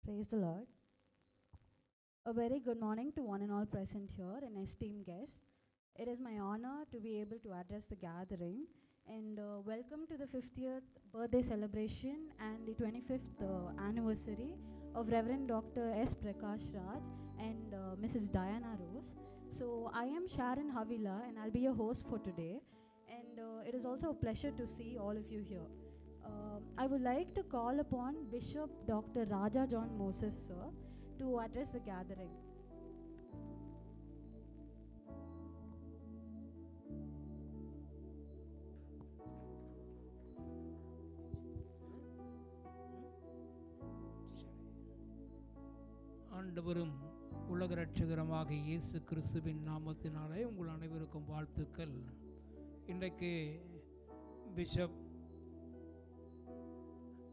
Praise the Lord. A very good morning to one and all present here and esteemed guests. It is my honor to be able to address the gathering and welcome to the 50th birthday celebration and the 25th anniversary of Reverend Dr. S. Prakash Raj and Mrs. Diana Rose. So I am Sharon Havila and I'll be your host for today, and it is also a pleasure to see all of you here. I would like to call upon Bishop Dr. Raja John Moses, sir, to address the gathering. ஆண்டவரும் உலக இரட்சகரமாக இயேசு கிறிஸ்துவின் நாமத்தினாலே உங்கள் அனைவருக்கும் வாழ்த்துக்கள். இன்றைக்கு bishop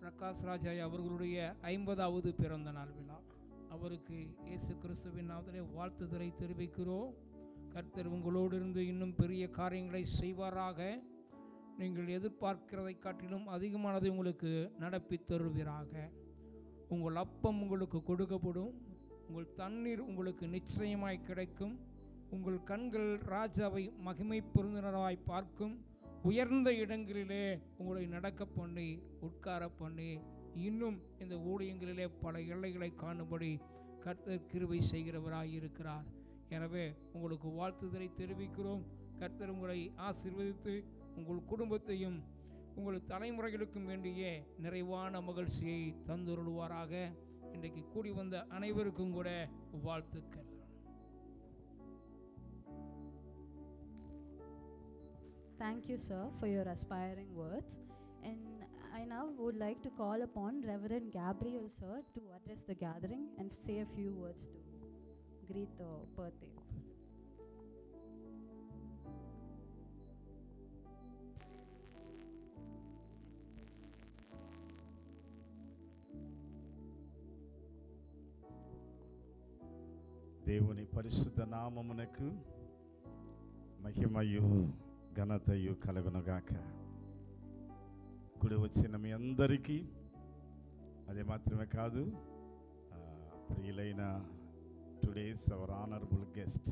Prakash Raj அவர்களுடைய 50வது பிறந்த நாள் விழா. அவருக்கு இயேசு கிறிஸ்துவின் நாமத்திலே வாழ்த்துதலை தெரிவிக்கிறோம். கர்த்தர் உங்களோடு இருந்து இன்னும் பெரிய காரியங்களை செய்வாராக. நீங்கள் எதிர்பார்க்கிறதை காட்டிலும் அதிகமானதை உங்களுக்கு நடப்பித் தருவீராக. உங்கள் அப்பம் உங்களுக்கு கொடுக்கப்படும், உங்கள் தண்ணீர் உங்களுக்கு நிச்சயமாய் கிடைக்கும். உங்கள் கண்கள் ராஜாவை மகிமை பொருந்தினராய் பார்க்கும். உயர்ந்த இடங்களிலே உங்களை நடக்க பண்ணி உட்கார பண்ணி இன்னும் இந்த ஊழியங்களிலே பல எல்லைகளை காணும்படி கர்த்தர் கிருபை செய்கிறவராய் இருக்கிறார். எனவே உங்களுக்கு வாழ்த்துதலை தெரிவிக்கிறோம். கர்த்தர் உங்களை ஆசீர்வதித்து உங்கள் குடும்பத்தையும் உங்கள் தலைமுறைகளுக்கும் வேண்டிய நிறைவான மகிழ்ச்சியை தந்துருள்வாராக. இன்றைக்கு கூடி வந்த அனைவருக்கும் கூட வாழ்த்துக்கள். Thank you, sir, for your aspiring words. And I now would like to call upon Reverend Gabriel, sir, to address the gathering and say a few words to greet the birthday. దేవుని పరిశుద్ధ నామమునకు మహిమయు ఘనతయు కలుగునుగాక. కూడి వచ్చిన మీ అందరికీ, అదే మాత్రమే కాదు, ప్రియులైన today's our honourable guest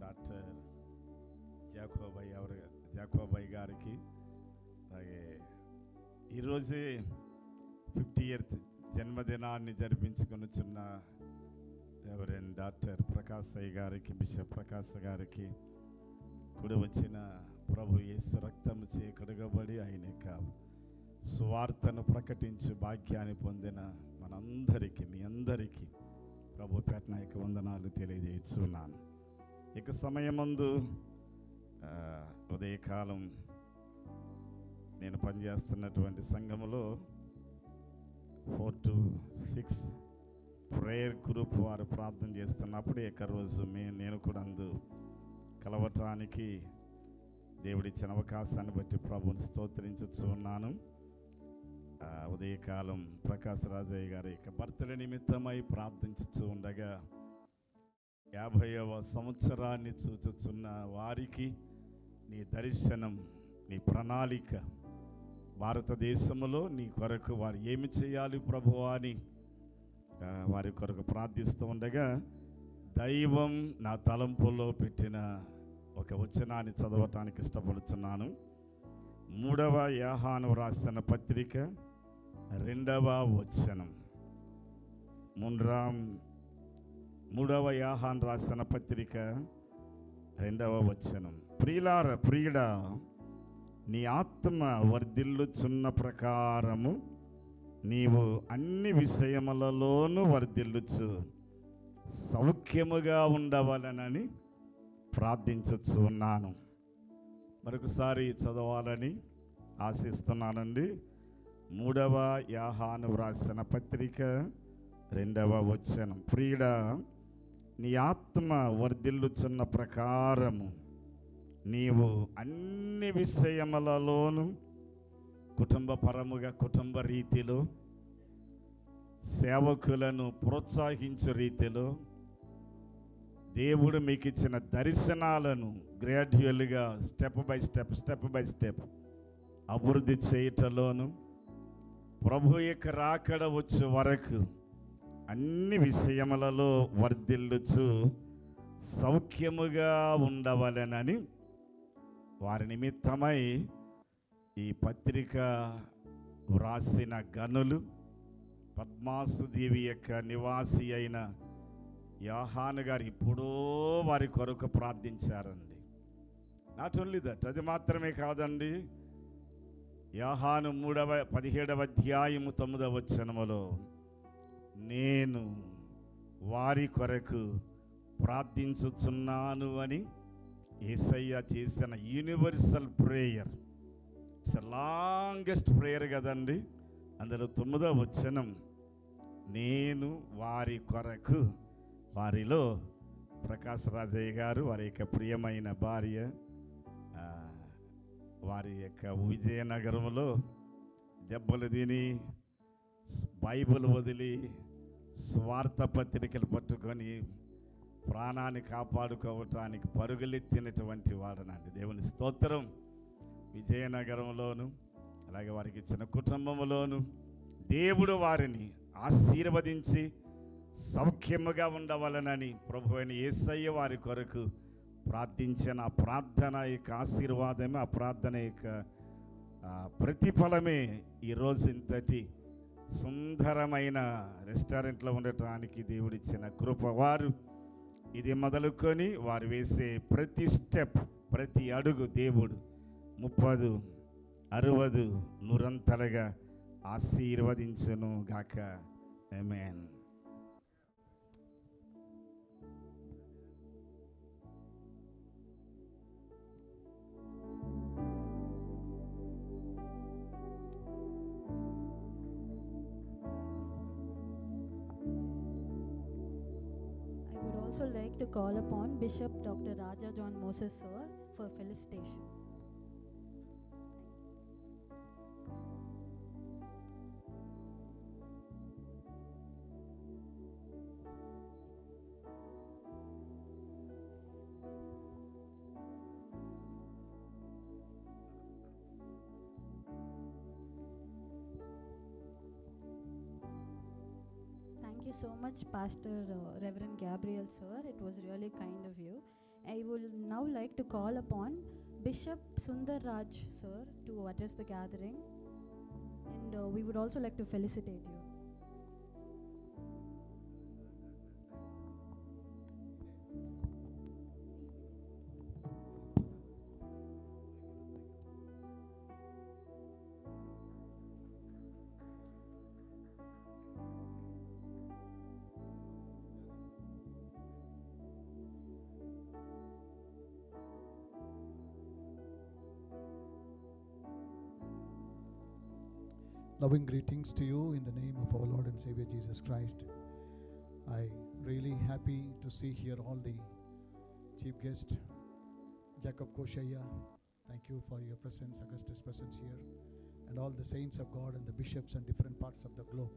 doctor జాకోబాయ్ గారికి, అలాగే ఈరోజే 50th జన్మదినాన్ని జరిపించుకొనుచున్న రెవరెండ్ డాక్టర్ ప్రకాశ్ గారికి, బిషప్ ప్రకాశ్ గారికి, కూడి వచ్చిన ప్రభు యేసు రక్తము చే కడుగబడి ఆయన యొక్క సువార్తను ప్రకటించు భాగ్యాన్ని పొందిన మనందరికీ, మీ అందరికీ ప్రభు పేటన యొక్క వందనాలు తెలియజేస్తున్నాను. ఇక సమయమందు ఉదయకాలం నేను పనిచేస్తున్నటువంటి సంఘములో 4 to 6 ప్రేయర్ గ్రూప్ వారు ప్రార్థన చేస్తున్నప్పుడు రోజు నేను కూడా అందు కలవటానికి దేవుడిచ్చిన అవకాశాన్ని బట్టి ప్రభుని స్తోత్రించుచు ఉన్నాను. ఉదయకాలం ప్రకాశ్ రాజయ్య గారి యొక్క బర్త్డే నిమిత్తమై ప్రార్థించుచు ఉండగా 50వ సంవత్సరాన్ని చూచుచున్న వారికి నీ దర్శనం, నీ ప్రణాళిక, భారతదేశంలో నీ కొరకు వారు ఏమి చేయాలి ప్రభువా అని వారి కొరకు ప్రార్థిస్తూ ఉండగా దైవం నా తలంపుల్లో పెట్టిన ఒక వచనాన్ని చదవటానికి ఇష్టపడుతున్నాను. 3వ యోహాను రాసిన పత్రిక 2వ వచనం. 3వ యోహాను రాసిన పత్రిక 2వ వచనం. ప్రియుడా, నీ ఆత్మ వర్ధిల్లుచున్న ప్రకారము నీవు అన్ని విషయములలోనూ వర్ధిల్లుచు సౌఖ్యముగా ఉండవలనని ప్రార్థించచ్చు ఉన్నాను. మరొకసారి చదవాలని ఆశిస్తున్నానండి. 3వ యోహాను వ్రాసిన పత్రిక 2వ వచనం. ప్రియుడా, నీ ఆత్మ వర్ధిల్లుచున్న ప్రకారము నీవు అన్ని విషయములలోనూ కుటుంబపరముగా, కుటుంబ రీతిలో, సేవకులను ప్రోత్సహించే రీతిలో, దేవుడు మీకు ఇచ్చిన దర్శనాలను గ్రాడ్యువల్గా స్టెప్ బై స్టెప్ అభివృద్ధి చేయటంలోను ప్రభు యొక్క రాకడ వచ్చే వరకు అన్ని విషయములలో వర్ధిల్లుచు సౌఖ్యముగా ఉండవలెనని వారి నిమిత్తమై ఈ పత్రిక వ్రాసిన గనులు పద్మాసు దేవి యొక్క నివాసి అయిన యోహాను గారు ఎప్పుడో వారి కొరకు ప్రార్థించారండి. నాట్ ఓన్లీ దట్, అది మాత్రమే కాదండి. యోహాను 17వ అధ్యాయము 9వ వచనములో నేను వారి కొరకు ప్రార్థించుచున్నాను అని యేసయ్య చేసిన universal prayer. It's longest prayer కదండి. అందులో 9వ వచనం నేను వారి కొరకు, వారిలో ప్రకాశ్ రాజయ్య గారు వారి యొక్క ప్రియమైన భార్య, వారి యొక్క విజయనగరంలో దెబ్బలు తిని బైబిల్ వదిలి స్వార్థ పత్రికలు పట్టుకొని ప్రాణాన్ని కాపాడుకోవటానికి పరుగులెత్తినటువంటి వాడనండి. దేవుని స్తోత్రం. విజయనగరంలోను అలాగే వారికి ఇచ్చిన కుటుంబంలోను దేవుడు వారిని ఆశీర్వదించి సౌఖ్యముగా ఉండవలనని ప్రభు అయిన యేసయ్య వారి కొరకు ప్రార్థించిన ఆ ప్రార్థన యొక్క ఆశీర్వాదమే, ఆ ప్రార్థన యొక్క ప్రతిఫలమే ఈరోజు ఇంతటి సుందరమైన రెస్టారెంట్లో ఉండటానికి దేవుడిచ్చిన కృప. వారు ఇది మొదలుకొని వారు వేసే ప్రతి స్టెప్, ప్రతి అడుగు దేవుడు 30, 60, 100 ఆశీర్వదించును గాక. ఆమేన్. I would also like to call upon Bishop Dr. Raja John Moses sir for felicitation. Thank you so much, Pastor Reverend Gabriel sir. It was really kind of you. I would now like to call upon Bishop Sundar Raj sir to address the gathering, and we would also like to felicitate you. Loving greetings to you in the name of our Lord and Savior Jesus Christ. I really happy to see here all the chief guest, Jacob Koshaya. Thank you for your presence, Augustus' presence here, and all the saints of God and the bishops in different parts of the globe.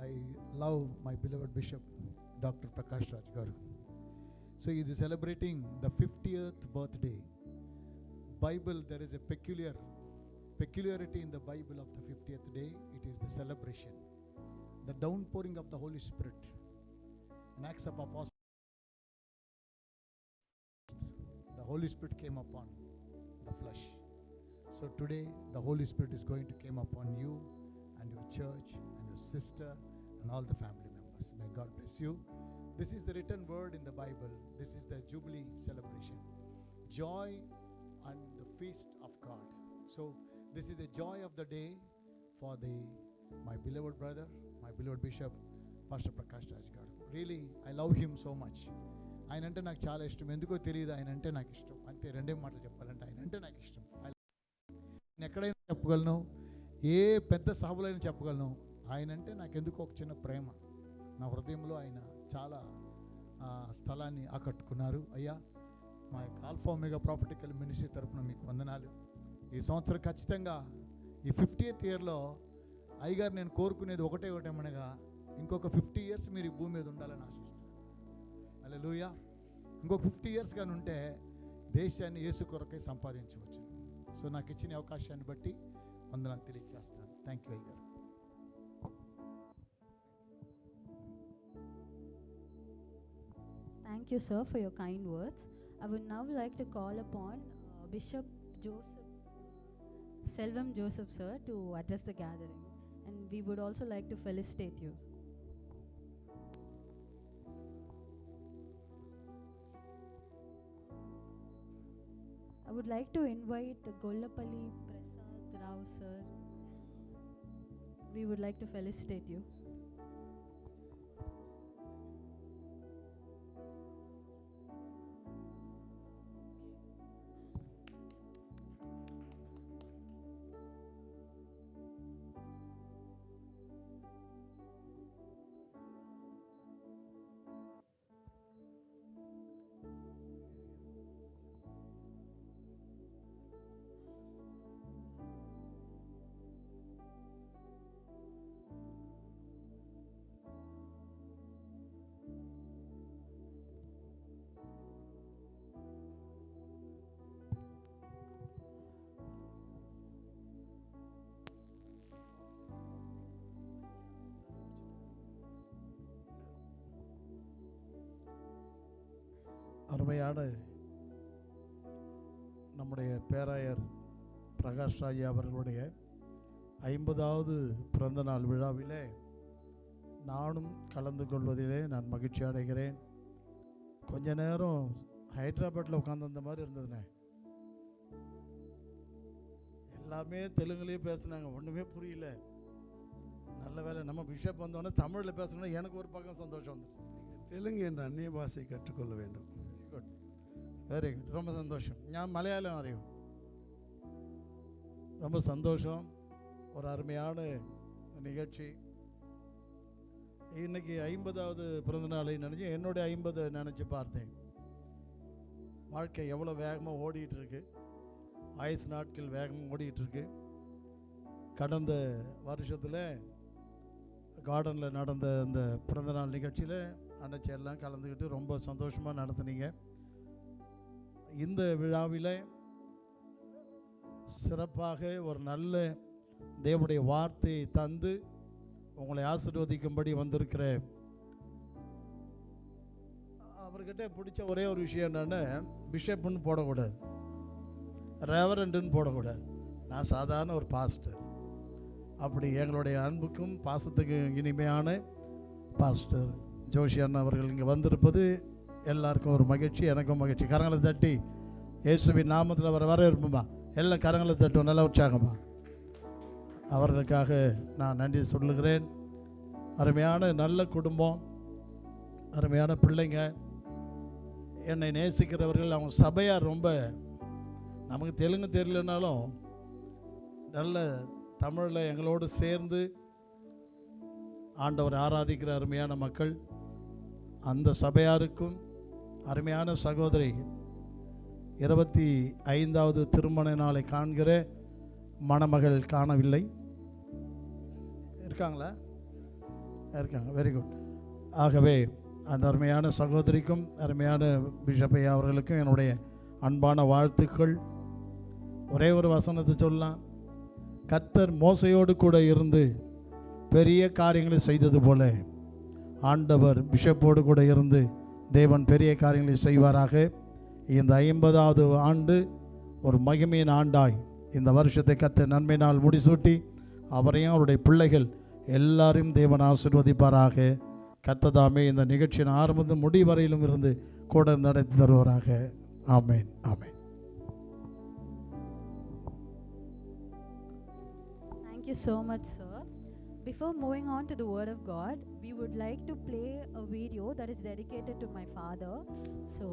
I love my beloved Bishop, Dr. Prakash Raj Garu. So he is celebrating the 50th birthday. Bible, there is a peculiarity in the Bible of the 50th day. It is the celebration, the downpouring of the Holy Spirit. In Acts of Apostles, the Holy Spirit came upon the flesh. So today the Holy Spirit is going to come upon you and your church and your sister and all the family members. May God bless you. This is the written word in the Bible. This is the Jubilee celebration. Joy and the feast of God. So this is the joy of the day for my beloved brother, my beloved Bishop, Pastor Prakash Raj Garu. Really, I love him so much. ఆయన అంటే నాకు చాలా ఇష్టం. ఎందుకో తెలియదు, ఆయన అంటే నాకు ఇష్టం. అంతే, రెండే మాటలు చెప్పాలంటే ఆయన అంటే నాకు ఇష్టం. నేను ఎక్కడైనా చెప్పగలను, ఏ పెద్ద సభలైనా చెప్పగలను. ఆయన అంటే నాకు ఎందుకో ఒక చిన్న ప్రేమ. నా హృదయంలో ఆయన చాలా స్థలాన్ని ఆకట్టుకున్నారు. అయ్యా, మా యొక్క ఆల్ఫా ఒమేగా ప్రాఫిటికల్ మినిస్ట్రీ తరపున మీకు వందనాలు. ఈ సంవత్సరం ఖచ్చితంగా ఈ 50th ఇయర్లో అయ్యగారు నేను కోరుకునేది ఒకటేమనగా ఇంకొక 50 years మీరు ఈ భూమి మీద ఉండాలని ఆశిస్తున్నాను. హల్లెలూయా. ఇంకొక 50 years కానీ ఉంటే దేశాన్ని యేసు కొరకే సంపాదించవచ్చు. సో నాకు ఇచ్చిన అవకాశాన్ని బట్టి వందనాలు తెలియజేస్తాను. థ్యాంక్ యూ అయ్యగారు. Thank you, sir, for your kind words. I would now like to call upon Bishop Joseph, Selvam Joseph, sir, to address the gathering. And we would also like to felicitate you. I would like to invite Gollapalli Prasad Rao, sir. We would like to felicitate you. அருமையான நம்முடைய பேராயர் பிரகாஷ் ராஜா அவர்களுடைய 50வது பிறந்தநாள் விழாவிலே நானும் கலந்து கொள்வதிலே நான் மகிழ்ச்சி அடைகிறேன். கொஞ்ச நேரம் ஹைதராபாத்தில் உட்காந்துருந்த மாதிரி இருந்ததுண்ணே. எல்லாமே தெலுங்குலேயே பேசுனாங்க, ஒன்றுமே புரியல. நல்ல வேலை நம்ம பிஷப் வந்தோடனே தமிழில் பேசணுன்னா எனக்கு ஒரு பக்கம் சந்தோஷம் வந்துச்சு. தெலுங்கு என்ற அந்நிய பாஷை கற்றுக்கொள்ள வேண்டும். குட், வெரி குட், ரொம்ப சந்தோஷம். நான் மலையாளம் அறியும், ரொம்ப சந்தோஷம். ஒரு அருமையான நிகழ்ச்சி. இன்னைக்கு 50வது பிறந்தநாளை நினச்சி என்னுடைய 50 நினச்சி பார்த்தேன். வாழ்க்கை எவ்வளோ வேகமாக ஓடிட்டு இருக்கு, ஆயுசு நாட்கள் வேகமாக ஓடிட்டு இருக்கு. கடந்த வருஷத்தில் கார்டனில் நடந்த அந்த பிறந்தநாள் நிகழ்ச்சியில் அன்னைச்சி எல்லாம் கலந்துக்கிட்டு ரொம்ப சந்தோஷமாக நடத்துனீங்க. இந்த விழாவில் சிறப்பாக ஒரு நல்ல தேவனுடைய வார்த்தையை தந்து உங்களை ஆசீர்வதிக்கும்படி வந்திருக்கிற அவர்கிட்ட பிடிச்ச ஒரே ஒரு விஷயம் என்னென்னா, பிஷப்னு போடக்கூடாது, ரெவரண்டுன்னு போடக்கூடாது. நான் சாதாரண ஒரு பாஸ்டர். அப்படி எங்களுடைய அன்புக்கும் பாசத்துக்கு இனிமையான பாஸ்டர் ஜோஷி அண்ணா அவர்கள் இங்கே வந்திருப்பது எல்லாருக்கும் ஒரு மகிழ்ச்சி, எனக்கும் மகிழ்ச்சி. கரங்களை தட்டி இயேசுவின் நாமத்தில் வர வரவேற்புமா. எல்லாம் கரங்களை தட்டும், நல்ல உற்சாகமா. அவர்களுக்காக நான் நன்றி சொல்லுகிறேன். அருமையான நல்ல குடும்பம், அருமையான பிள்ளைங்க, என்னை நேசிக்கிறவர்கள். அவங்க சபையார் ரொம்ப, நமக்கு தெலுங்கு தெரியலனாலும் நல்ல தமிழில் எங்களோடு சேர்ந்து ஆண்டவர் ஆராதிக்கிற அருமையான மக்கள். அந்த சபையாருக்கும் அருமையான சகோதரி 25வது திருமண நாளை காண்கிற மணமகள் காணவில்லை, இருக்காங்களா? இருக்காங்க, வெரி குட். ஆகவே அந்த அருமையான சகோதரிக்கும் அருமையான பிஷப்பையா அவர்களுக்கும் என்னுடைய அன்பான வாழ்த்துக்கள். ஒரே ஒரு வசனத்தை சொல்லலாம். கர்த்தர் மோசையோடு கூட இருந்து பெரிய காரியங்களை செய்தது போல ஆண்டவர் பிஷப்போடு கூட இருந்து தேவன் பெரிய காரியங்களை செய்வாராக. இந்த 50வது ஆண்டு ஒரு மகிமையின் ஆண்டாய் இந்த வருஷத்தை கர்த்தர் நன்மை நாள் முடிசூட்டி அவரையும் அவருடைய பிள்ளைகள் எல்லாரையும் தேவன் ஆசீர்வதிப்பாராக. கர்த்ததாமே இந்த நிகழ்ச்சியின் ஆரம்பத்து முடிவரையிலும் இருந்து கூட நடத்தி தருவாராக. ஆமேன், ஆமேன். Thank you so much, sir. Before moving on to the Word of God, we would like to play a video that is dedicated to my father. So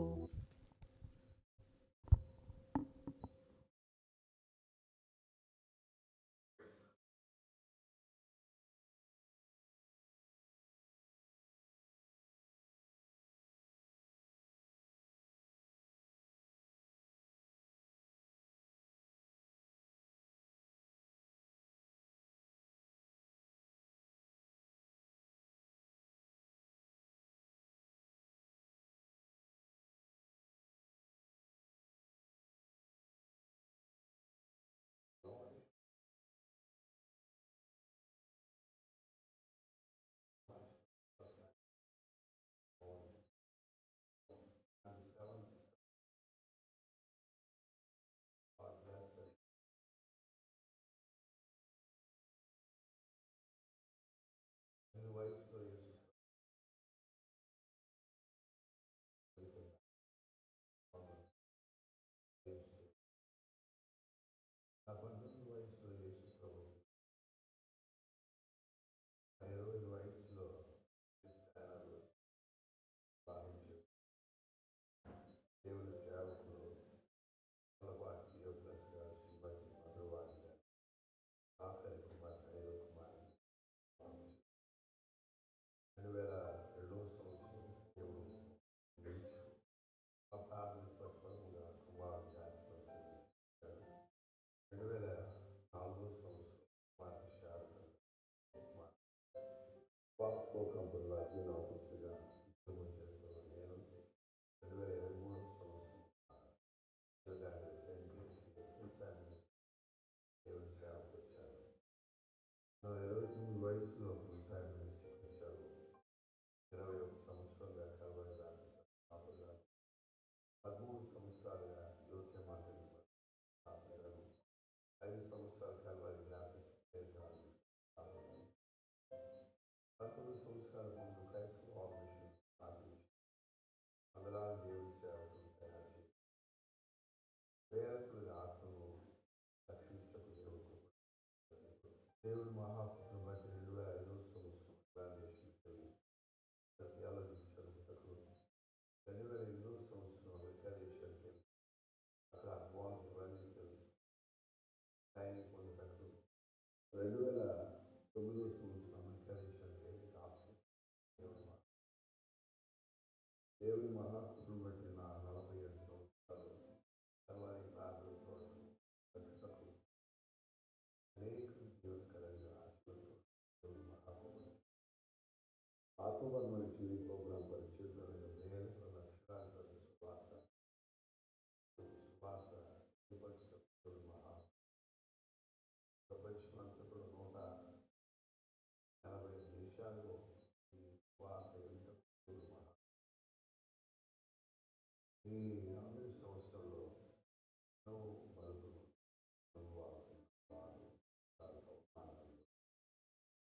దేవుని మహాత్ముని బట్టి 2005 సంవత్సరం గ్రాడ్యుయేషన్కి వెళ్ళి థియాలజీ చదువుటకు 2008 సంవత్సరం రికార్డేషన్కి వెళ్ళి అక్కడ అడ్వాన్స్ రన్నింగ్కి వెళ్ళి ట్రైనింగ్ పొందుటకు 2009 సంవత్సరం రికార్డేషన్కి వెళ్ళి దేవుని మహాత్ముని బట్టి నా 47 సంవత్సరాలు సర్వారి ప్రార్థనతో కట్టుటకు అనేక జీవనకరంగా దేవుని మహాత్ముని ఆత్మబంధమైన టీవీ ప్రోగ్రాం పరిచయంలోని వేల లక్షలాది సువార్త దేవుని మహా ప్రపంచమంతా కూడా 180 దేశాల్లో ఈ వార్త దేవుని మహా ఈ 40 సంవత్సరంలో ఎన్నో మరుపులు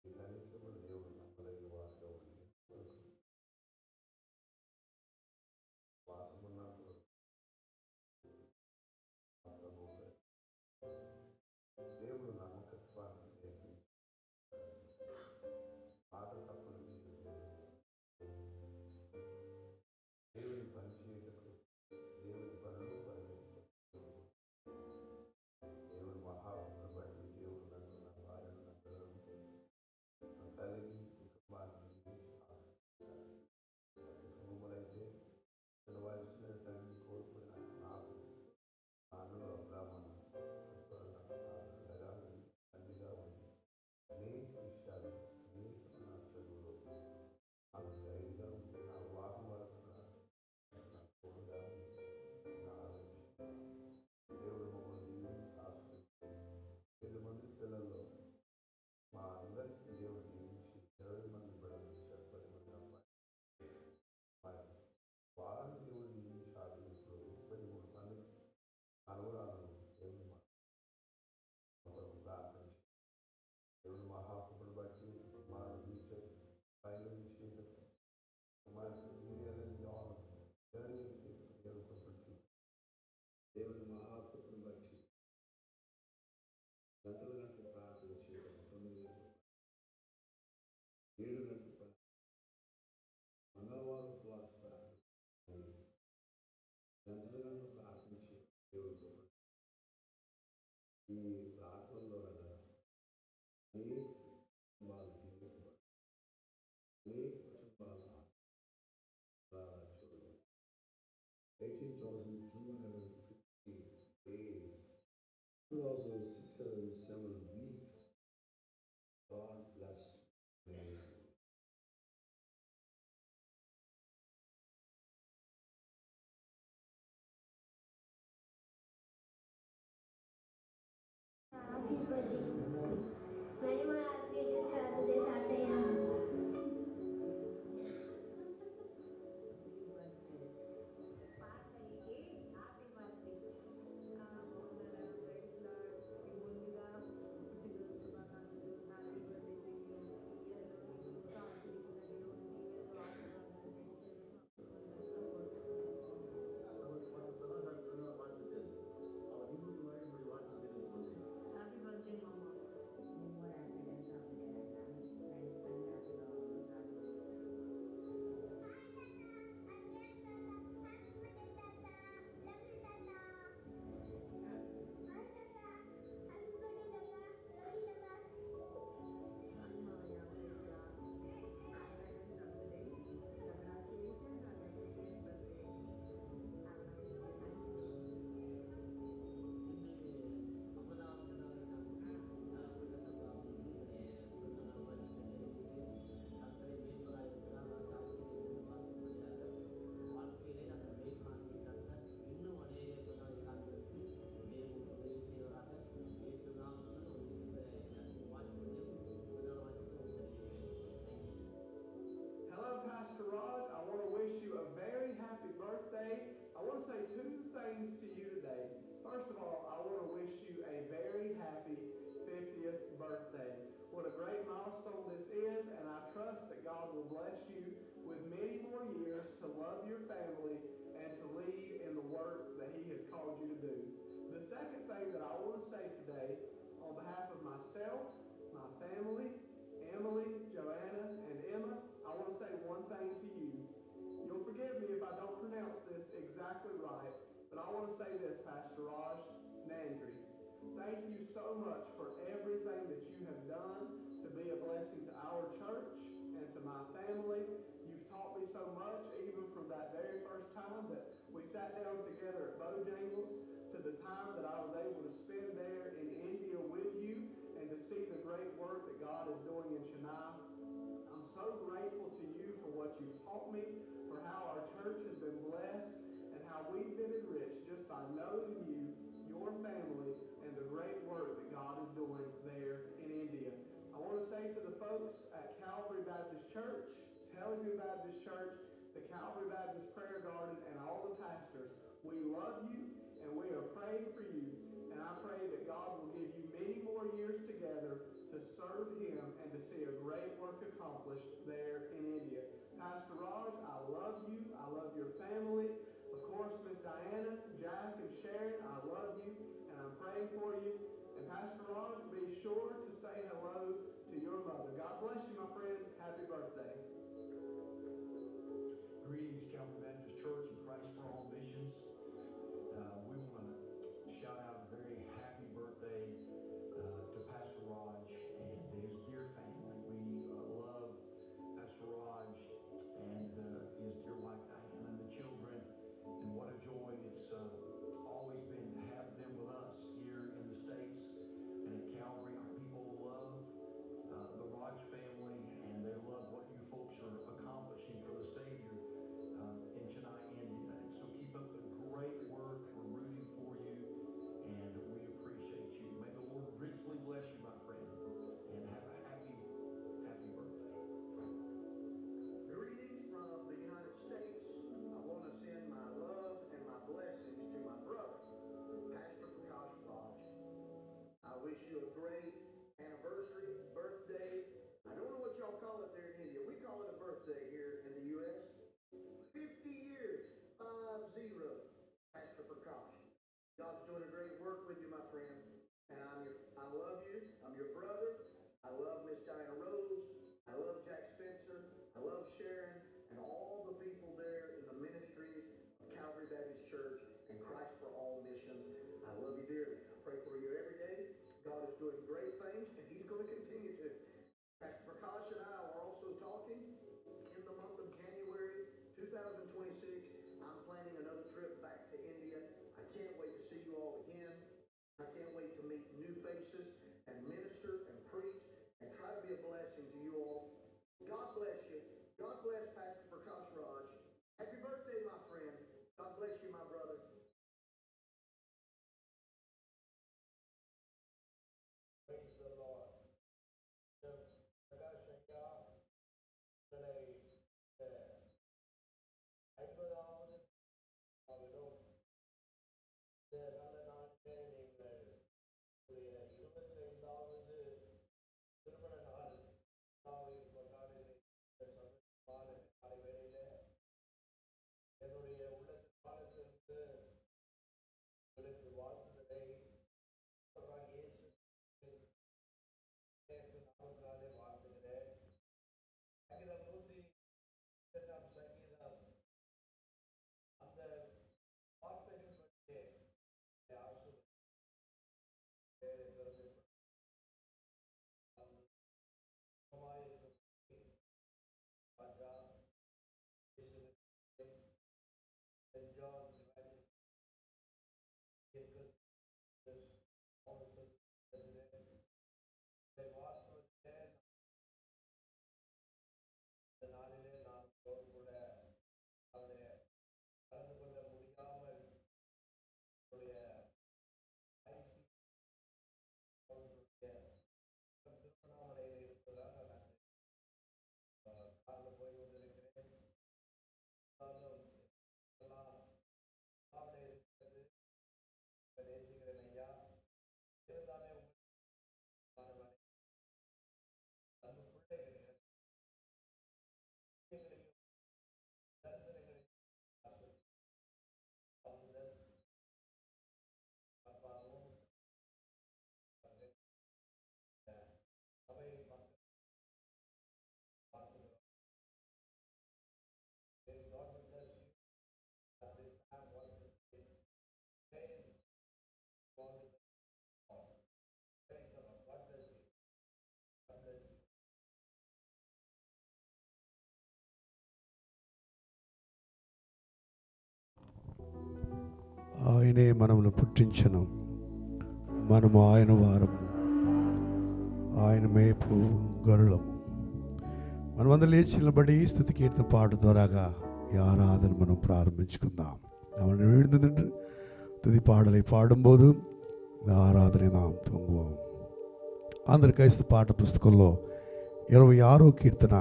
వీటన్నిటిలో కూడా దేవుడు నమ్మదగిన వారిగా ఉండి వాసమున్నప్పుడు దేవుడు నమ్మకత్వాన్ని నేర్పి మాట తప్పులు దేవుని పనిచేయటకు దేవుని పనులు పరిగెత్తకు దేవుని మహాత్ముని బట్టి దేవుడు నన్ను నా భార్యను నా పిల్లలను నా తల్లిని కుటుంబాన్ని కుటుంబములైతే పిలవాల్సిన తండ్రిని కోల్పోయిన నాకు నాన్నలో బ్రాహ్మణ అన్నిగా ఉంది అనేక విషయాలు అనేక నా చదువులు నాకు ధైర్యంగా ఉంది నా వివాహం వరకు నా తోడుగా నా ఆలోచన దేవుడు మమ్మల్ని దీవించి ఆశ్రయించి 7 మంది పిల్లల్లో మా అందరికీ దేవుడు దీవించి 20 మంది బిడ్డలు ఇచ్చారు 10 మంది అమ్మాయి వారు దేవుడు దీవించి ఆశ్రయించారు 33 మంది అనుగుణాలను దేవుని ప్రార్థించి దేవుని మహాత్ముని బట్టి మా టీచర్ ఫైనల్ చేయడం దేవుని మహాత్ముని బట్టి గంటల ప్రార్థన చేయడం 9 7 గంటల మంగళవారం క్లాస్ ప్రార్థన గంటల ప్రార్థించి దేవుడు ఈ ప్రార్థనలో అనేక కుటుంబాలు జీవించబడి అనేక కుటుంబాలు చూడండి 18,250 days 2,607 weeks God blessed me. Happy birthday. Many more happy birthday, Tataya. Hello, Pastor Rod. I want to wish you a very happy birthday. I want to say 2 things to you today. First of all, I want to wish you a very happy 50th birthday. What a great milestone this is, and I trust that God will bless you with many more years to love your family and to lead in the work that He has called you to do. The second thing that I want to say today, on behalf of myself, my one thing to you. You'll forgive me if I don't pronounce this exactly right, but I want to say this, Pastor Raj Nandri. Thank you so much for everything that you have done to be a blessing to our church and to my family. You've taught me so much, even from that very first time that we sat down together at Bojangles to the time that I was able to spend there in India with you and to see the great work that God is doing in Chennai. I'm so grateful to you for what you've taught me, for how our church has been blessed, and how we've been enriched just by knowing you, your family, and the great work that God is doing there in India. I want to say to the folks at Calvary Baptist Church, Teleview Baptist Church, the Calvary Baptist Prayer Garden, and all the pastors, we love you and we are praying for you. And I pray that God will give you many more years together to serve Him and to see a great work accomplished there in India. Pastor Raj, I love you. I love your family. Of course, Miss Diana, Jack, and Sharon, I love you and I'm praying for you. And Pastor Raj, be sure to say hello to your mother. God bless you, my friend. Happy birthday. Greetings, Calvary Baptist Church and Christ for All Missions. We want to shout out a very happy birthday to Pastor Raj and his dear family. We love Pastor Raj and his dear wife Diana and the children. And what a joy it's always been to have them with us here in the States and at Calvary. Our people love the Raj family and they love what you folks are accomplishing for the Savior in Chennai, India. And so keep up the great work. We're rooting for you and we appreciate you. May the Lord richly bless you, my friend, and have a happy birthday. Greetings from the United States. I want to send my love and my blessings to my brother, Pastor Prakash Raj. I wish you a great anniversary, birthday. I don't know what y'all call it there in India. We call it a birthday here in the U.S. 50 years, 50, Pastor Prakash. God's doing a great work with you, my friend. And I love you. I'm your brother. I love Miss Diana Rose. I love Jack Spencer. I love Sharon and all the people there in the ministries of Calvary Baptist Church and Christ for All Missions. I love you dearly. I pray for you every day. God is doing great things, and He's going to continue to. Pastor Prakash and I are also talking in the month of January 2026. I'm planning another trip back to India. I can't wait to see you all again. I can't wait to meet new faces and minister and ఆయనే మనమును పుట్టించను, మనము ఆయన వారము, ఆయన మేపు గరులము. మనమందరం లేచి నిలబడి స్తుతి కీర్తన పాట ద్వారాగా ఈ ఆరాధన మనం ప్రారంభించుకుందాం. அவன் எழுந்து நின்று துதி பாடலை பாடும்போது இந்த ஆராதனை நாம் தூங்குவோம். ఆంధ్ర క్రైస్తవ పాట పుస్తకంలో 26వ కీర్తన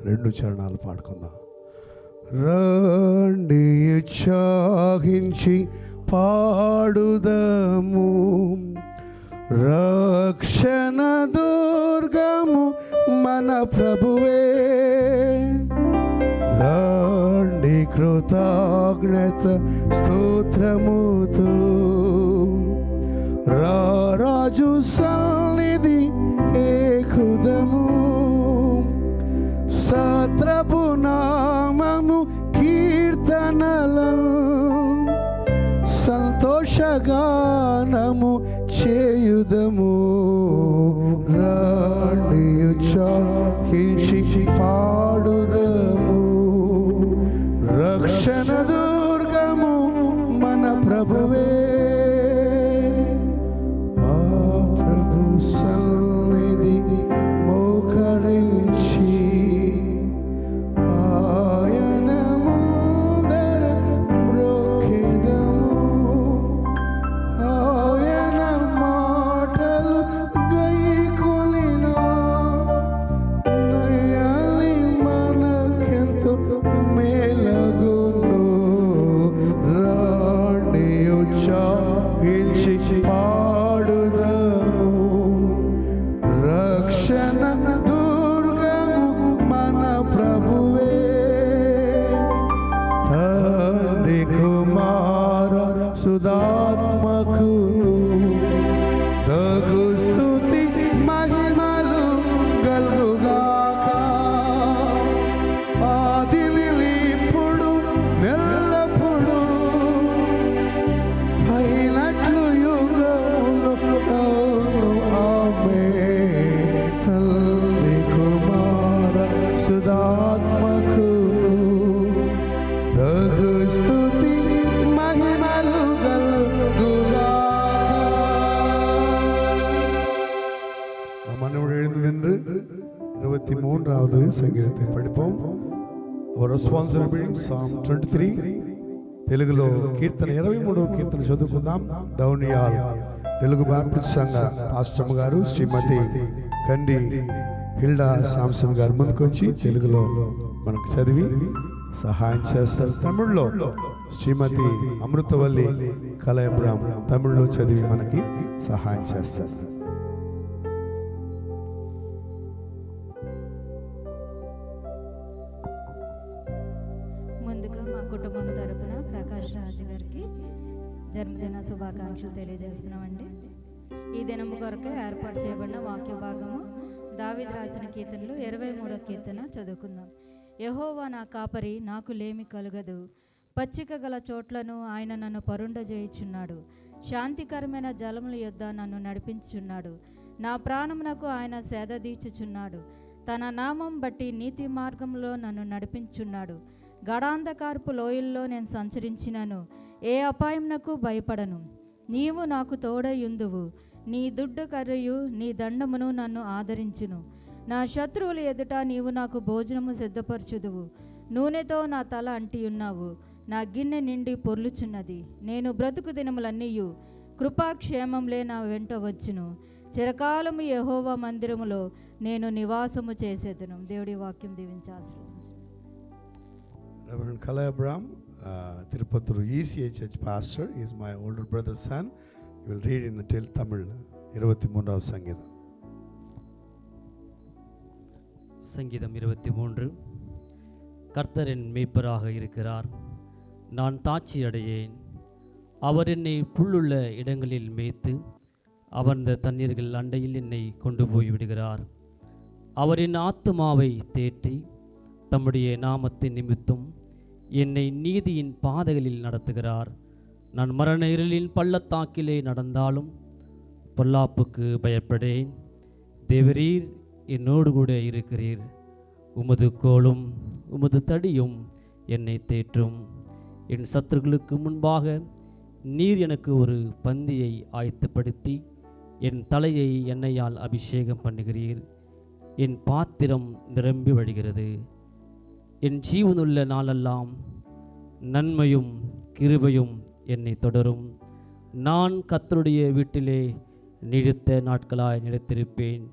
2 చరణాలు పాడుకుందాం. రండి ఉత్సాహించి పాడుదము, రక్షణ దుర్గము మన ప్రభువే. రండి కృతజ్ఞత స్తోత్రముతో రాజు సన్నిధి ఏకుదము, సత్రపు నామము కీర్తనలను సంతోషగానము చేయుదము. రండి ఉత్సాహించి పాడుదము, రక్షణ దుర్గము మన ప్రభువే. ఆ ప్రభు సన్నిధి మోకరించి ఆయన ముందర మ్రొక్కెదము, ఆయన మాటలు గైకొనిన నయాలి మనకెంతో మేలగును. రాణి ఉత్సాహించి పాడుదము, రక్షణ దుర్గము మన ప్రభువే. తండ్రి కుమార సుధాత్మకును దగు స్తుతి మహిమలు గల్గుగాక, ఆదిలి ఇప్పుడు నెల్లప్పుడు అయినట్లు యుగములు అవును ఆమేన్. తండ్రి కుమార సుధాత్మకును దగు స్తుతి మహిమలు గల్గుగాక. மன்னோடு எழுந்து நின்று 23வது సంగీతத்தை படிப்போம். Our responsible reading Psalm 23, తెలుగులో కీర్తన 23వ కీర్తన చదువుకుందాం. డౌనియాల్ తెలుగు బాప్టిస్ట్ సంఘ పాస్టర్ గారు శ్రీమతి కండి హిల్డా సాంసన్ గారు ముందుకొచ్చి తెలుగులో మనకు చదివి సహాయం చేస్తారు. తమిళ్లో శ్రీమతి అమృతవల్లి కలయబ్రాం తమిళ్లో చదివి మనకి సహాయం చేస్తారు. ముందుగా మా కుటుంబం తరపున ప్రకాష్ రాజు గారికి జన్మదిన శుభాకాంక్షలు తెలియజేస్తున్నామండి. ఈ దినము కొరకు ఏర్పాటు చేయబడిన వాక్య భాగము దావీదు రాసిన కీర్తనలు 23వ కీర్తన చదువుకుందాం. యెహోవా నా కాపరి, నాకు లేమి కలుగదు. పచ్చిక గల చోట్లను ఆయన నన్ను పరుండజేయుచున్నాడు. శాంతికరమైన జలముల యొద్ద నన్ను నడిపించుచున్నాడు. నా ప్రాణమునకు ఆయన సేదదీర్చుచున్నాడు. తన నామం బట్టి నీతి మార్గంలో నన్ను నడిపించున్నాడు. గడాంధకారపు లోయల్లో నేను సంచరించినను ఏ అపాయమునకు భయపడను. నీవు నాకు తోడయుందువు. నీ దుడ్డు కర్రయు నీ దండమును నన్ను ఆదరించును. నా శత్రువుల ఎదుట నీవు నాకు భోజనము సిద్ధపరచుదువు. నూనెతో నా తల అంటియున్నావు. నా గిన్నె నిండి పొర్లుచున్నది. నేను బ్రతుకు దినములన్నీయు కృపాక్షేమంలే నా వెంట వచ్చును. చిరకాలము యెహోవా మందిరములో నేను నివాసము చేసేదను. దేవుడి వాక్యం దీవించి ఆశీర్వదించు. Reverend Kala Abraham, Tirupattur ECA Church pastor, he is my older brother's son. He will read in the Tamil 23వ సంగీతం. சங்கீதம் 23. கர்த்தர் என் மேய்ப்பராக இருக்கிறார், நான் தாட்சி அடையேன். அவர் என்னை புல்லுள்ள இடங்களில் மேய்த்து அமர்ந்த தண்ணீர்கள் அண்டையில் என்னை கொண்டு போய் விடுகிறார். அவர் என் ஆத்துமாவை தேற்றி தம்முடைய நாமத்தின் நிமித்தம் என்னை நீதியின் பாதைகளில் நடத்துகிறார். நான் மரண இருளின் பள்ளத்தாக்கிலே நடந்தாலும் பொல்லாப்புக்கு பயப்படேன். தேவரீர் என்னோடு கூட இருக்கிறீர். உமது கோலும் உமது தடியும் என்னை தேற்றும். என் சத்துருக்களுக்கு முன்பாக நீர் எனக்கு ஒரு பந்தியை ஆயத்தப்படுத்தி என் தலையை எண்ணெயால் அபிஷேகம் பண்ணுகிறீர். என் பாத்திரம் நிரம்பி வழிகிறது. என் ஜீவனுள்ள நாளெல்லாம் நன்மையும் கிருபையும் என்னை தொடரும். நான் கர்த்தருடைய வீட்டிலே நீடித்த நாட்களாய் நிலைத்திருப்பேன்.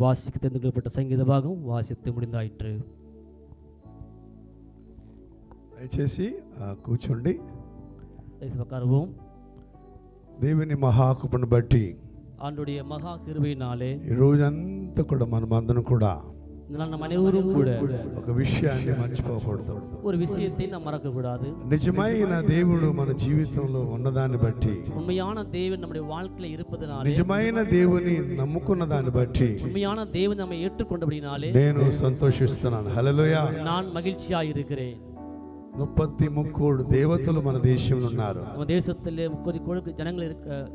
வாசிக்க தெரிந்து கொள்ளப்பட்ட சங்கீத பாகம் வாசித்து முடிந்தாயிற்று. దయచేసి కూర్చోండి. உட்காருவோம். దేవుని మహాకృపను బట్టి ஆண்டுடைய மகா கிருபையினாலே ఈ రోజంతా కూడా మనమందరం కూడా நம்ம அனைவரும் கூட ఒక విషయాన్ని మర్చిపోకూడదు. ஒரு விஷயத்தை நாம் மறக்க கூடாது. నిజమైన దేవుడు మన జీవితంలో ఉన్నదాన్ని బట్టి, உண்மையான தேவன் நம்முடைய வாழ்க்கையில இருப்பதனாலே, నిజమైన దేవుని నమ్ముకున్న దాన్ని బట్టి உண்மையான தேவன் நம்மை ஏற்றுக்கொண்டபடினாலே నేను సంతోషిస్తున్నాను. హల్లెలూయా. நான் மகிழ்ச்சியாக இருக்கிறேன். 33 దేవతలు మన దేశంలో ఉన్నారు. நம்ம தேசத்திலே 30 கோடி ஜனங்கள்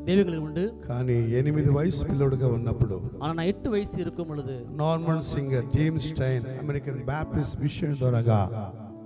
தெய்வங்கள் உண்டு. కానీ 8 వయసు పిల్లోడుగా ఉన్నప్పుడు ஆனா நான் 8 வயசு இருக்கும் பொழுது Norman singer James stain American Baptist machine ద్వారాగా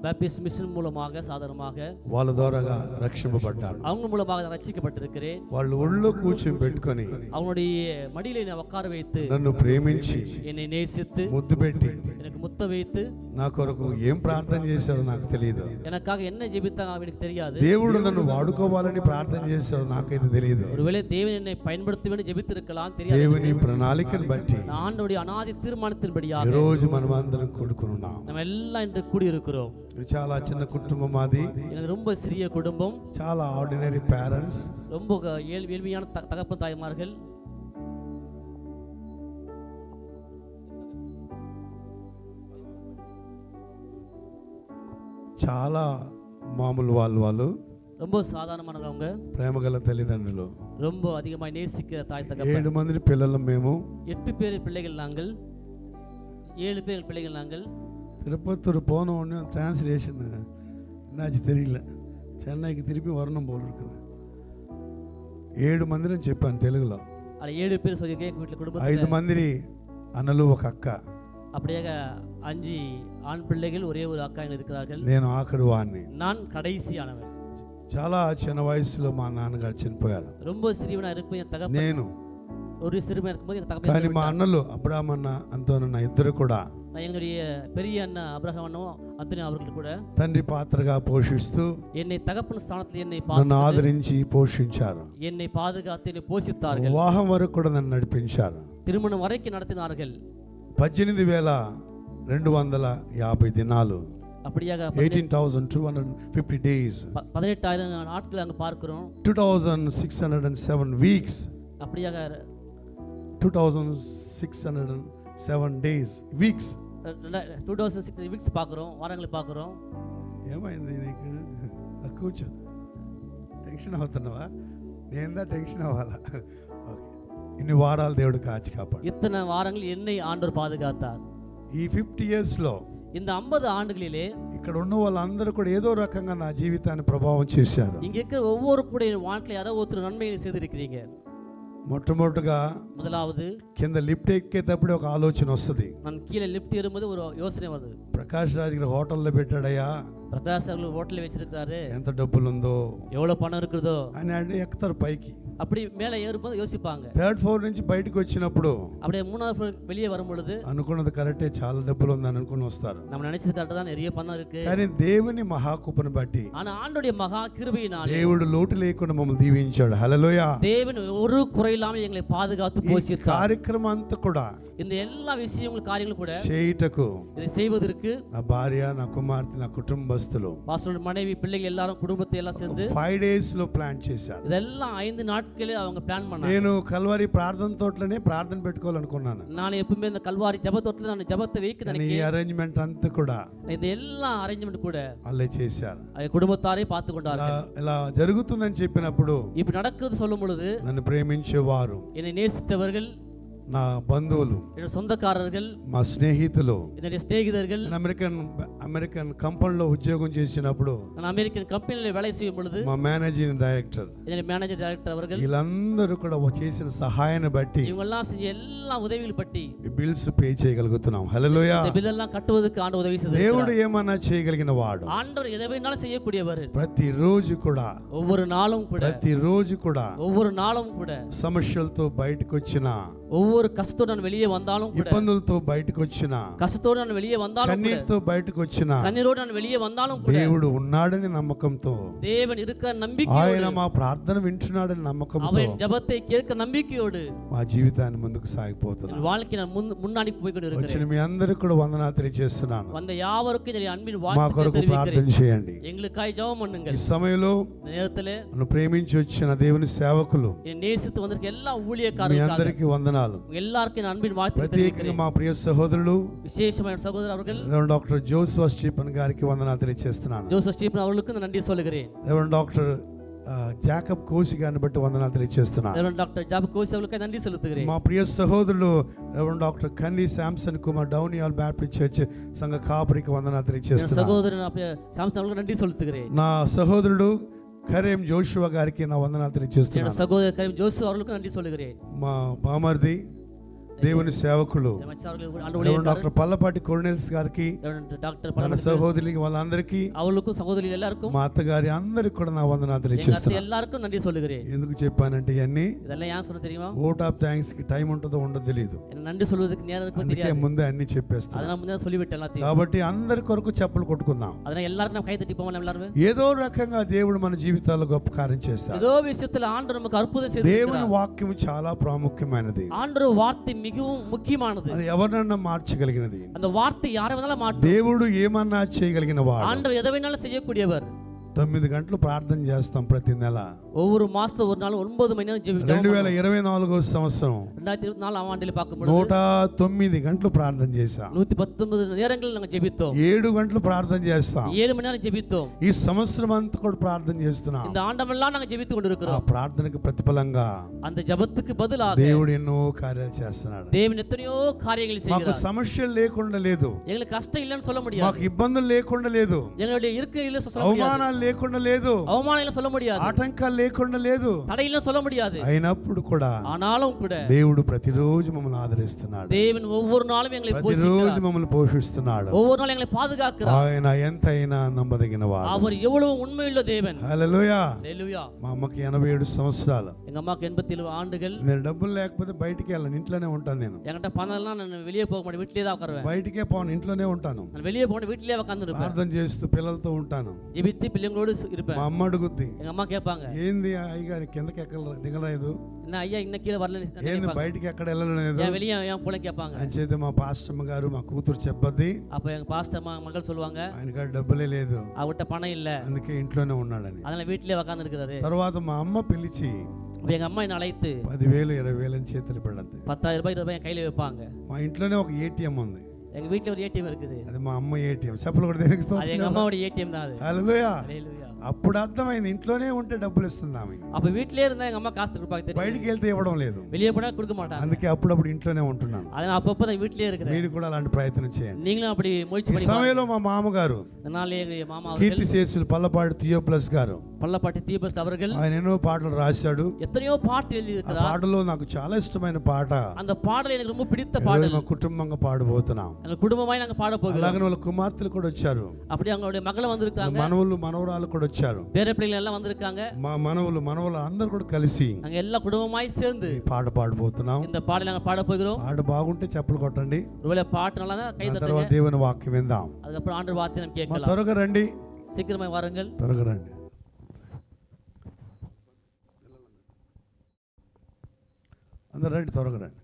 பாப்டிஸ்ட் மிஷன் மூலமாக சாதாரணமாக వాళ్ళ ద్వారాగా రక్షింపబడ్డాను. அவங்க மூலமாக நான் ரட்சிக்கப்பட்டிருக்கிறேன். వాళ్ళు ఒళ్ళో కూర్చొని పెట్టుకొని அவனுடைய மடியிலே நான் உட்கார வைத்து నన్ను ప్రేమించి என்னை நேசித்து ముద్దు పెట్టి எனக்கு முத்தம் வைத்து నా కొరకు ఏం ప్రార్థన చేశారో నాకు తెలియదు. எனக்காக என்ன ஜெபித்தாங்க எனக்கு தெரியாது. దేవుడు నన్ను వాడుకోవాలని ప్రార్థన చేశారో నాకైతే తెలియదు. ஒருவேளை தேவன் என்னை பயன்படுத்த வேண்டும் ஜெபித்திருக்கலாம், தெரியாது. దేవుని ప్రణాళికను బట్టి ஆண்டவருடைய அநாதி தீர்மானத்தின்படியாக ఈ రోజు మనమందరం కూడుకున్నాం. நம்ம எல்லாம் இன்று கூடி இருக்கிறோம். చాలా చిన్న కుటుంబం మాది. எனக்கு ரொம்ப சிறிய குடும்பம். చాలా ఆర్డినరీ పేరెంట్స్. ரொம்ப ஏழ்மையான தகப்பன் தாய்மார்கள். చాలా మామూలు వాళ్ళు ரொம்ப சாதாரணமானவங்க. ప్రేమగల తల్లిదండ్రులు. ரொம்ப அதிகமாக நேசிக்கிற தாய் தகப்பன். 7 మంది పిల్లలు మేము. 8 பேர் பிள்ளைகள் நாங்கள். 7 பேர் பிள்ளைகள் நாங்கள். திருப்பத்தூர் போன உடனே டிரான்ஸ்லேஷன் என்னாச்சு தெரியல, சென்னைக்கு திருப்பி வரணும் போல் இருக்குது. 7 మందిని చెప్పాను తెలుగులో. అలా 7 பேர் சொல்லியிருக்கேன் வீட்டில் குடும்பத்தில். 5 మంది అన్నలు ఒక అక్క. அப்படியே 5 ஆண் பிள்ளைகள், ஒரே ஒரு அக்கா இருக்கிறார்கள். నేను ఆఖరి వాడిని. நான் கடைசியானவன். చాలా చిన్న వయసులో మా నాన్నగారు చనిపోయారు. ரொம்ப சிறியவனா இருக்கும் என் தகப்பன். నేను ஒரு சிறுவனா இருக்கும்போது என் தகப்பன். కానీ మా అన్నలు అబ్రాహ్మణ అంతోనన్న ఇద్దరు కూడా எங்களுடைய பெரிய அண்ணன் அப்ரஹாமும் அந்தோனி அவர்கள் கூட తండ్రి పాత్రగా పోషిస్తూ என்னை தகப்பன் ஸ்தானத்தில் என்னை నన్ను ఆదరించి పోషించారు. என்னை பாதுகாத்து என்னை போஷித்தார்கள். వివాహం వరకు కూడా నన్ను నడిపించారు. திருமணம் வரைக்கும் நடத்தினார்கள். 18,250 దినాలు. அப்படியாக 18,250 days. 18,000 நாட்கள் அங்க பார்க்கிறோம். 2,607 weeks. அப்படியாக 2,607 days weeks. 2006 వీక్స్ பார்க்கிறோம், వారాలు பார்க்கிறோம். ఏమైంది నీకు? కూర్చో. టెన్షన్ అవుతున్నావా? నేందా టెన్షన్ అవ్వాలా? ఓకే. ఇన్ని వారాలు దేవుడు కాచి కాపాడు. இத்தனை வாரங்கள் என்னை ஆண்டவர் பாதுகாத்தார். ఈ 50 years లో இந்த 50 ஆண்டுகளிலே ఇక్కడ ఉన్న వాళ్ళందరూ కూడా ఏదో రకంగా నా జీవితాన్ని ప్రభావం చేశారు. இங்க இருக்கிற ஒவ்வொரு கூட என் வாழ்க்கையில யாரோ ஒருத்தர் நன்மையை செய்திருக்கிறீங்க. మొట్టమొదటిగా முதலாவது కింద లిఫ్ట్ ఎక్కేటప్పుడు ఒక ఆలోచన వస్తుంది. நான் கீழே லிஃப்ட் ஏறும்போது ஒரு யோசனை வருது. ప్రకాష్ రాజ్ గారు హోటల్లో పెట్టాడయ్యా, பிரகாஷ் அவர்கள் ஹோட்டல்ல வச்சிருக்காரு, ఎంత డబ్బులు ఉందో, எவ்வளவு பணம் இருக்குதோ అని అంటే ఎక్కుతారు పైకి. அப்படி மேலே ஏறும்போது யோசிப்பாங்க. 3rd floor నుంచి బయటకు వచ్చినప్పుడు அப்படியே 3வது ஃப்ளோர் வெளியே வரும் பொழுது అనుకున్నది కరెక్టే, చాలా డబ్బులు ఉందని అనుకుని వస్తారు. நம்ம நினைச்சது கரெக்டா தான், நிறைய பணம் இருக்கு. కానీ దేవుని మహాకృపను బట్టి, ஆனா ஆண்டவருடைய மகா கிருபையினாலே దేవుడు లోటు లేకుండా మమ్మల్ని దీవించాడు. హల్లెలూయా. தேவன் ஒரு குறையில்லாமல் எங்களை பாதுகாத்து போஷித்தார். కార్యక్రమం అంతా కూడా இந்த எல்லா விஷயங்களும் காரியங்களும் கூட చేయుటకు இதை செய்வதற்கு నా భార్య, నా కుమార్తె, నా కుటుంబస్తులు பாஸ்டர் மனைவி பிள்ளைகள் எல்லாரும் குடும்பத்தை எல்லாம் சேர்ந்து 5 days లో ప్లాన్ చేశారు. இதெல்லாம் 5 நாட்களே அவங்க பிளான் பண்ணாங்க. నేను కల్వరి ప్రార్థన తోటలోనే ప్రార్థన పెట్టుకోవాలనుకున్నాను. நான் எப்பவுமே இந்த கல்வாரி ஜெபத்தோட்டத்துல நான் ஜெபத்தை வைக்க ఈ நினைக்கிறேன். అరేంజ్మెంట్ అంతా కూడా இந்த எல்லா அரேஞ்ச்மெண்ட் கூட వాళ్ళే చేశారు. அது குடும்பத்தாரே பார்த்து கொண்டார்கள். ఇలా జరుగుతుందని చెప్పినప్పుడు இப்படி நடக்குது சொல்லும் பொழுது నన్ను ప్రేమించేవారు, என்னை நேசித்தவர்கள், నా బంధువులు, என்னுடைய சொந்தக்காரர்கள், మా స్నేహితులు என்னுடைய சிநேகிதர்கள், అమెరికన్ కంపెనీలో ఉద్యోగం చేసినప్పుడు நான் అమెరికన్ కంపెనీలో వేலை செய்யும் பொழுது మా మేనేజింగ్ డైరెక్టర్, என்னுடைய మేనేజర్ డైరెక్టర్ அவர்கள், వీళ్ళందరూ కూడా చేసిన సహాయాన్ని బట్టి இவங்கெல்லாம் செஞ்ச எல்லா உதவிகள் பற்றி బిల్స్ పే చేయగలుగుతున్నాం. హల్లెలూయా. இந்த బిల్ ఎல்லாம் కట్టుவதற்கு ఆండவர் ఉదவி దేవుడు செய்திருக்கிறார். ఏమన్నా చేయగలిగిన వాడు. ஆண்டவர் எதை வேணாலும் செய்யக்கூடியவர். ప్రతిరోజు కూడా ஒவ்வொரு நாளும் கூட ஒவ்வொரு நாளும் கூட సమస్యలతో బయటకు వచ్చిన, ஒவ்வொரு கஷ்டத்தோட நான் வெளியே வந்தாலும் கூட, ఇబ్బందులతో బయటకు వచ్చిన, కష్టத்தోட நான் வெளியே வந்தாலும் கூட, కన్నీటితో బయటకు వచ్చిన, కన్నీరోட நான் வெளியே వந்தாலும் కూడా, దేవుడు ఉన్నాడని నమ్మకంతో, தேவன் இருக்க நம்பிக்கையோடு, ఆయన మా ప్రార్థన వింటున్నాడని నమ్మకంతో, அவன் ஜெபத்தை கேட்க நம்பிக்கையோடு మా జీవితాన్ని ముందుకు సాగిపోతున్నాం. வாழ்க்கை நான் முன்னாடி போய் கொண்டு వచ్చిన இருக்கிறேன். మీ అందరికీ కూడా వందనాలు తెలియజేస్తున్నాను. வந்த யாவருக்கும் என்னுடைய அன்பின் మా வாழ்த்துக்களை కొరకు ప్రార్థన தெரிவிக்கிறேன். చేయండి. எங்களுக்காய் ஜெபம் ఈ பண்ணுங்கள். సమయంలో இந்த நேரத்திலே నన్ను ప్రేమించి వచ్చిన దేవుని సేవకులు என் நேசித்து வந்திருக்க எல்லா మీ ஊழியக்காரர்களுக்காக అందరికీ వందనాలు. எல்லாருக்கும் என் அன்பின் வாழ்த்துக்களை ప్రత్యేకంగా தெரிவிக்கிறேன். మా ప్రియ సహోదరులు விசேஷமான சகோதரர் அவர்கள் రెవరెండ్ డాక్టర్ జోసెఫ్ స్టీఫన్ గారికి వందనాలు తెలియజేస్తున్నాను. ஜோசப் ஸ்டீபன் அவர்களுக்கு நன்றி சொல்லுகிறேன். రెవరెండ్ డాక్టర్ జాకబ్ కోసి గారిని బట్టి వందనాలు తెలియజేస్తున్నాను. ரெவரண்ட் டாக்டர் ஜாப் கோசி அவர்களுக்கு நன்றி செலுத்துகிறேன். మా ప్రియ సహోదరులు రెవరెండ్ డాక్టర్ కన్నీ Samson Kumar Downey all Baptist church సంఘ కాపరికి వందనాలు என் తెలియజేస్తున్నాను. சகோதரன் சாம்சன் அவர்களுக்கு நன்றி செலுத்துகிறேன். నా సహోదరుడు కరీం జోషువా గారికి నా వందనాలు என் తెలియజేస్తున్నాను. சகோதரர் கரீம் ஜோசப் அவர்களுக்கு நன்றி சொல்லுகிறேன். మా బామర్ది దేవుని సేవకులు என் மச்சான் அவர்களுக்கு రెవరెండ్ ஆண்டவருடைய డాక్టర్ పల్లపాటి కొర్నెల్స్ గారికి, டாக்டர் తన సహోదరులకి వాళ్ళందరికీ, அவர்களுக்கும் சகோதரி எல்லாருக்கும், మా అత్తగారి అందరికి కూడా నా వందనాలు எங்க அத்தை తెలియజేస్తున్నాను. எல்லாருக்கும் நன்றி சொல்லுகிறேன். ఎందుకు చెప్పానంటే ఇవన్నీ இதெல்லாம் ஏன் சொல்ல தெரியுமா? ఓట్ ఆఫ్ థ్యాంక్స్ కి టైం ఉంటుందో ఉండదో తెలియదు. எனக்கு நன்றி சொல்வதற்கு நேரம் இருக்கும் అందుకే தெரியாது. ముందే అన్ని చెప్పేస్తాను. அதனால முன்னாடி சொல்லிவிட்டேன் எல்லாத்தையும். కాబట్టి అందరి కొరకు చెప్పులు కొట్టుకుందాం. அதனால எல்லாருக்கும் நம்ம கை தட்டி போவோம் எல்லாரும். ఏదో రకంగా దేవుడు మన జీవితాల్లో గొప్ప కార్యం చేస్తాడు. ஏதோ விஷயத்துல ஆண்டவர் நமக்கு அற்புதம் దేవుని செய்திருக்கிறார். వాక్యం చాలా ప్రాముఖ్యమైనది. ஆண்டவர் வார்த்தை மிகவும் முக்கியமானது. అది ఎవరినన్నా మార్చగలిగినది. அந்த வார்த்தை யாரை வேணாலும் மாற்றும். దేవుడు ఏమన్నా చేయగలిగిన వాడు. ஆண்டவர் எதை வேணாலும் செய்யக்கூடியவர். 9 గంటలు ప్రార్థన చేస్తాం ప్రతి నెల. ஒவ்வொரு மாசத்துல ஒரு நாள் 9 மணி நேரம் ஜெபிப்போம். 2024 సంవత్సరం 2024 ஆண்டில் பார்க்கும்போது 109 గంటలు ప్రార్థన చేశాం. 119 நேரங்கள் நாங்க ஜெபித்தோம். 7 గంటలు ప్రార్థన చేస్తాం. 7 மணி நேரம் ஜெபித்தோம். ఈ సంవత్సరం అంతా కూడా ప్రార్థన చేస్తున్నాం. இந்த ஆண்டமெல்லாம் நாங்க ஜெபித்து ఆ கொண்டிருக்கிறோம். ప్రార్థనకు ప్రతిఫలంగా அந்த ஜெபத்துக்கு பதிலாக దేవుడు ఎన్నో కార్యాలు చేస్తున్నాడు. தேவன் எத்தனையோ காரியங்களை మాకు செய்கிறார். సమస్యలు లేకుండా లేదు, எங்களுக்கு கஷ்டம் இல்லைன்னு சொல்ல మాకు முடியாது. ఇబ్బందులు లేకుండా లేదు, எங்களுடைய இருக்கையில சொல்ல முடியாது. అవమానాలు లేకుండా లేదు, அவமானம் இல்ல சொல்ல முடியாது. ఆటంకాలు లేకుండా లేదు. தடை இல்ல சொல்ல முடியாது. అయినప్పుడు కూడా ஆனாலும் கூட దేవుడు ప్రతిరోజు మమ్మల్ని ఆదరిస్తున్నాడు. தேவன் ஒவ்வொரு நாளும் எங்களை ప్రతిరోజు போஷிக்கிறார். మమ్మల్ని పోషిస్తున్నాడు. ஒவ்வொரு நாளும் எங்களை பாதுகாக்கிறார். ఆయన ఎంతైనా నమ్మదగిన వాడు. அவர் எவ்வளவு உண்மையுள்ள தேவன். హల్లెలూయా. హల్లెలూయా. మా అమ్మకి 87 సంవత్సరాలు. எங்க அம்மாக்கு 87 ஆண்டுகள். నేను డబ్బులు లేకపోతే బయటికి వెళ్ళను, ఇంట్లోనే ఉంటాను. నేను என்கிட்ட பணம் எல்லாம் நான் வெளியே போக மாட்டேன், வீட்டிலே தான் உட்காருவேன். బయటికే పోను, ఇంట్లోనే ఉంటాను. நான் வெளியே போன வீட்டிலே உட்கார்ந்து இருப்பேன். ప్రార్థన చేస్తూ పిల్లలతో ఉంటాను. ஜெபித்து பிள்ளைங்களோடு இருப்பேன். మా అమ్మ అడుగుద్ది, எங்க అమ్మ கேட்பாங்க, ఏంది అయ్యగారి కిందకి దిగలేదు, என்ன ஐயா இன்னும் கீழே வரல ఏంది బయటికి ఎక్కడ వెళ్ళలేదు ஏன் வெளியே ஏன் போல கேட்பாங்க. అని చేస్తే మా పాస్టమ్మ గారు మా కూతురు చెప్పద్ది, அப்ப எங்க பாஸ்டர் மகள் சொல்லுவாங்க, ఆయన కాడ డబ్బులే లేదు, அவர்கிட்ட பணம் இல்ல, అందుకే ఇంట్లోనే ఉన్నాడని. அதனால வீட்டிலே உட்கார்ந்து இருக்கிறாரு. తర్వాత మా అమ్మ పిలిచి அப்ப எங்க అమ్మ என்ன அழைத்து 10,000 20,000 అని చేతులు పెడద్ది. 10,000 ரூபாய் 20,000 என் கையில வைப்பாங்க. మా ఇంట్లోనే ఒక ఏటీఎం ఉంది, எங்க வீட்ல ஒரு ஏடிஎம் இருக்குது. అది మా అమ్మ ఏటీఎం. చెప్పులు కూడా దేనికి அது எங்க స్తోత్రం. அம்மாவோட ஏடிஎம் தான் அது. హల్లెలూయా. ஹல்லேலூயா. అప్పుడు అర్థమైంది ఇంట్లోనే ఉంటే డబ్బులు ఇస్తుంది ఆమె, அப்ப வீட்டிலே இருந்தா எங்க அம்மா காசு கொடுப்பாங்க தெரியும். బయటికి వెళ్తే ఇవ్వడం లేదు. வெளியே போனா கொடுக்க மாட்டாங்க. అందుకే అప్పుడప్పుడు ఇంట్లోనే ఉంటున్నాను. அதனால அப்பப்ப தான் வீட்டிலே இருக்கிறேன். మీరు కూడా అలాంటి ప్రయత్నం చేయండి. நீங்களும் அப்படி முயற்சி ఈ பண்ணி సమయంలో మా మామగారు அதனால எங்க மாமா కీర్తి அவர்கள் శేషులు పల్లపాటి థియోప్లస్ గారు, பள்ளப்பாட்டி தீபஸ் அவர்கள் ఆయన ఎన్నో పాటలు రాశాడు. எத்தனையோ பாட்டு எழுதி ఆ இருக்கிறார். పాటలో నాకు చాలా ఇష్టమైన పాట, அந்த பாடல் எனக்கு ரொம்ப பிடித்த ఈరోజు பாடல். మా కుటుంబంగా పాడబోతున్నాం. எங்க குடும்பமாய் நாங்க பாட போகிறோம். అలాగే వాళ్ళ కుమార్తెలు కూడా వచ్చారు, அப்படி அவங்களுடைய மகளும் வந்திருக்காங்க, మనవళ్ళు మనవరాలు కూడా వచ్చారు. பேர பிள்ளைகள் எல்லாம் வந்திருக்காங்க. మా మనవలు మనవలు అందరూ కూడా కలిసి நாங்க எல்லா குடும்பமாய் சேர்ந்து ఈ పాట పాడబోతున్నాం. இந்த பாடலை நாங்க பாட போகிறோம். పాట బాగుంటే చెప్పులు కొట్టండి. ஒருவேளை பாட்டு நல்லா தான் கை ఆ தட்டுங்க. తర్వాత దేవుని వాక్యం విందాం. அதுக்கப்புறம் ஆண்டவர் வார்த்தை நம்ம మా கேட்கலாம். త్వరగా రండి, சீக்கிரமாய் வாருங்கள். త్వరగా రండి. అందరు రండి, త్వరగా రండి.